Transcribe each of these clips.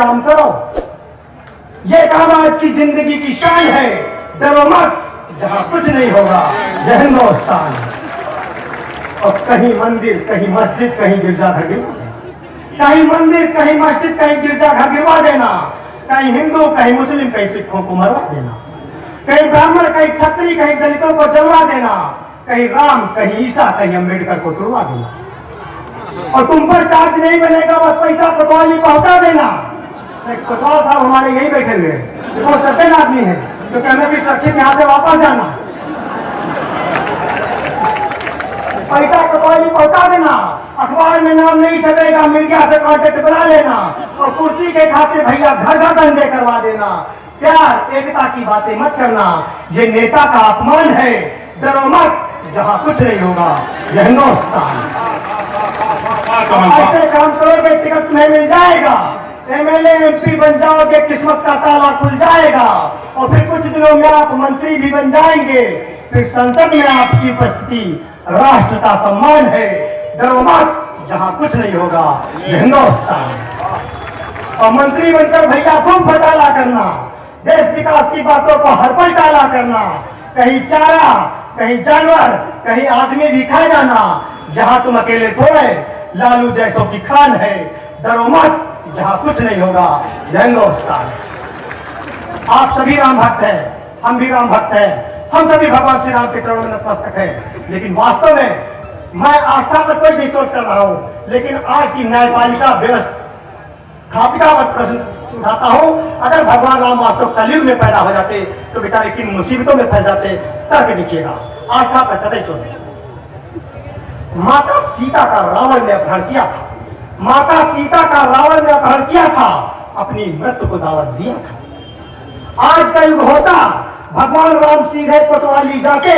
आम करो। ये काम आज की जिंदगी की शान है। डरो मत, जहां कुछ नहीं होगा। जय हिंदुस्तान। और कहीं मंदिर, कहीं मस्जिद, कहीं गिरजाघर गिरवा देना। कहीं मंदिर, कहीं मस्जिद, कहीं गिरजाघर गिरवा देना। कहीं हिंदू, कहीं मुस्लिम, कहीं सिखों को मरवा देना। कहीं ब्राह्मण, कहीं क्षत्रिय, कहीं दलितों को जलवा देना। कहीं राम, कहीं ईसा, कहीं अम्बेडकर को तुड़वा देना। और तुम पर चार्ज नहीं बनेगा, बस पैसा कोतवाली पहुंचा देना। कोतवाल साहब हमारे यही बैठे हुए हैं, वो सज्जन आदमी है जो कहने भी सुरक्षित यहाँ से वापस जाना। पैसा कोतवाली पहुंचा देना। अखबार में नाम नहीं छपेगा, मीडिया से कॉन्टेक्ट बना लेना। और कुर्सी के खातिर भैया घर घर दंगे करवा देना। प्यार एकता की बातें मत करना, ये नेता का अपमान है। डरो मत, जहां कुछ नहीं होगा। यह हिंदुस्तान। ऐसे काम करोगे टिकट तुम्हें मिल जाएगा। एमएलए एमपी बन जाओगे, किस्मत का ताला खुल जाएगा। और फिर कुछ दिनों में आप मंत्री भी बन जाएंगे। फिर संसद में आपकी उपस्थिति राष्ट्र का सम्मान है। डरो मत, जहां कुछ नहीं होगा। यह हिंदुस्तान। और मंत्री बनकर भैया खूब घोटाला करना, देश विकास की बातों को हर पल टाला करना। कहीं चारा, कहीं जानवर, कहीं आदमी भी खा जाना। जहां तुम अकेले थोड़े लालू जैसों की खान है। डरो मत, जहां कुछ नहीं होगा। यह हिंदुस्तान। आप सभी राम भक्त हैं, हम भी राम भक्त हैं। हम सभी भगवान श्री राम के चरणों में नतमस्तक हैं। लेकिन वास्तव में मैं आस्था पर कोई नहीं चोट कर रहा हूं, लेकिन आज की न्यायपालिका व्यवस्था खापिका पर प्रश्न उठाता हूं। अगर भगवान राम वास्तव कलयुग में पैदा हो जाते तो बेचारे किन मुसीबतों में फंस जाते। तर्क देखिएगा, आस्था पर कतई चोट नहीं। माता सीता का रावण ने अपहरण किया था। माता सीता का रावण ने अपहरण किया था, अपनी मृत्यु को दावत दिया था। आज का युग होता, भगवान राम सीधे कोतवाली जाते,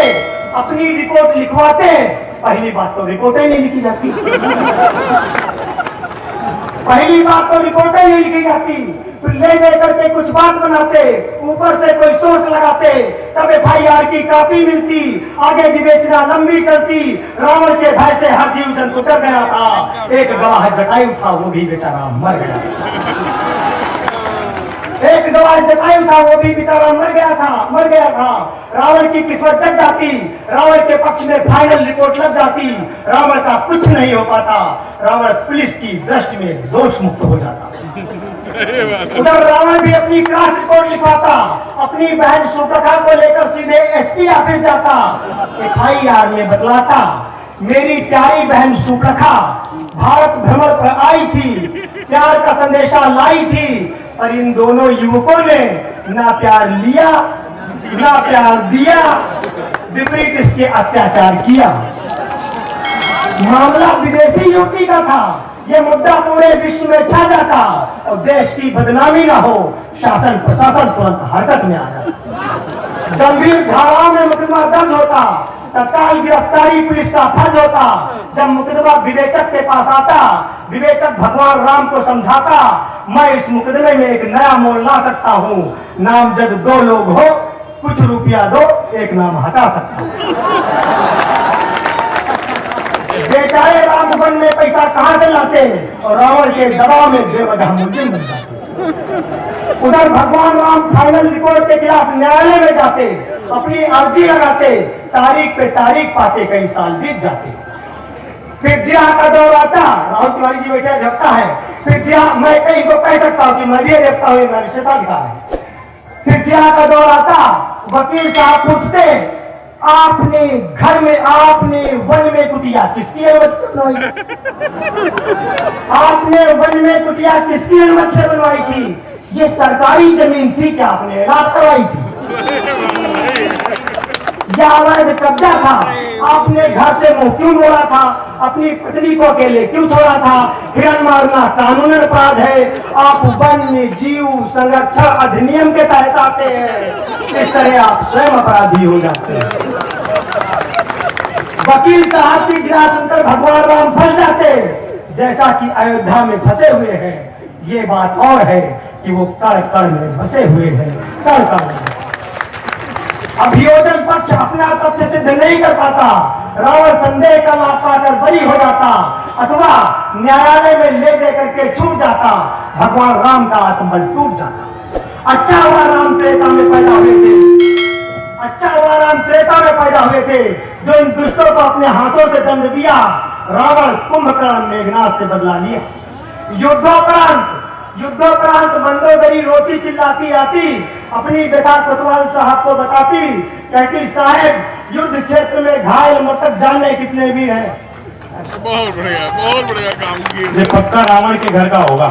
अपनी रिपोर्ट लिखवाते। पहली बात तो रिपोर्टें नहीं लिखी जाती। पहली बात तो रिपोर्टें नहीं लिखी जाती। फिर ले लेकर के कुछ बात बनाते, ऊपर से कोई सोच लगाते, तब FIR की कॉपी मिलती। आगे विवेचना लंबी चलती। रावण के भय से हर जीव जंतु डर गया था। एक गवाह जटायु था, वो भी बेचारा मर गया। एक गवाह जटायु था, वो भी बेचारा मर गया था। रावण की किस्मत जग जाती। रावण के पक्ष में फाइनल रिपोर्ट लग जाती। रावण का कुछ नहीं हो पाता। रावण पुलिस की दृष्टि में दोष मुक्त हो जाता। उधर रावण भी अपनी क्रास रिपोर्ट लिखवाता। अपनी बहन सुप्रखा को लेकर सीधे SP ऑफिस जाता। FIR में बतलाता, मेरी प्यारी बहन सुप्रखा भारत भ्रमण पर आई थी, प्यार का संदेशा लाई थी, पर इन दोनों युवकों ने ना प्यार लिया ना प्यार दिया, विपरीत इसके अत्याचार किया। मामला विदेशी युवती का था। ये मुद्दा पूरे विश्व में छा जाता और देश की बदनामी ना हो, शासन प्रशासन तुरंत हरकत में आ जाता। गंभीर धाराओं में मुकदमा दर्ज होता, तत्काल गिरफ्तारी पुलिस का फर्ज होता। जब मुकदमा विवेचक के पास आता, विवेचक भगवान राम को समझाता, मैं इस मुकदमे में एक नया मोड़ ला सकता हूँ। नामजद 2 लोग हो, कुछ रुपया दो, एक नाम हटा सकता हूँ। बेचारे रामबन में पैसा कहां से लाते और रावण के दबाव में बेवजह मुलजिम बन जाते। उधर भगवान राम फाइनल रिपोर्ट के खिलाफ न्यायालय में जाते, अपनी अर्जी लगाते, तारीख पे तारीख पाते, कई साल बीत जाते। फिर जिया का दौर आता, राहुल तिवारी जी बैठे झपटा है। फिर जिया, मैं कहीं को कह सकता हूँ कि मैं भी देखता हूँ, मेरा विशेषाधिकार है। फिर जिया का दौर आता, वकील साहब पूछते, आपने घर में, आपने वन में कुटिया किसकी अनुमति से बनवाई? आपने वन में कुटिया किसकी अनुमति से बनवाई थी? ये सरकारी जमीन थी क्या आपने रात करवाई थी? या अवैध कब्जा था? आपने घर से मुंह क्यों मोड़ा था? अपनी पत्नी को अकेले क्यों छोड़ा था? हिरण मारना कानूनन अपराध है। आप वन्य जीव संरक्षण अधिनियम के तहत आते हैं। इस तरह आप स्वयं अपराधी हो जाते हैं। वकील साहब की गिरा सुनकर भगवान राम फंस जाते, जैसा कि अयोध्या में फंसे हुए हैं। ये बात और है कि वो कण कण में बसे हुए हैं, कण कण में। अभियोजन पक्ष अपना तथ्य सिद्ध नहीं कर पाता। रावण संदेह का माप पाकर बरी हो जाता। अथवा न्यायालय में ले दे करके छूट जाता, भगवान राम का आत्मबल टूट जाता। अच्छा हुआ राम त्रेता में पैदा हुए थे, अच्छा हुआ राम त्रेता में पैदा हुए थे, जो इन दुष्टों को अपने हाथों से दंड दिया। रावण कुंभकर्ण मेघनाथ से बदला लिया। युद्धोपरांत मंदोदरी रोती चिल्लाती आती, अपनी बेटा कोतवाल साहब को बताती, कहती साहब युद्ध क्षेत्र में घायल मृतक जाने कितने वीर हैं। बहुत बढ़िया काम किया। ये पक्का रावण के घर का होगा।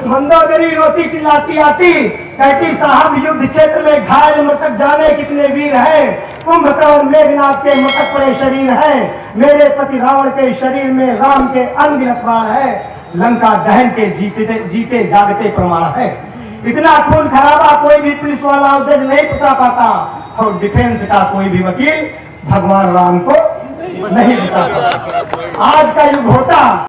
मंदोदरी रोती चिल्लाती आती, कहती साहब युद्ध क्षेत्र में घायल मृतक जाने कितने वीर हैं। कुंभकर्ण मेघनाथ के मृतक पड़े शरीर हैं, मेरे पति रावण के शरीर में राम के अनगिनत प्राण है। लंका दहन के जीते जागते प्रमाण है। इतना खून खराबा कोई भी पुलिस वाला उद्देश्य नहीं बचा पाता, और डिफेंस का कोई भी वकील भगवान राम को नहीं बचा पाता। आज का युग होता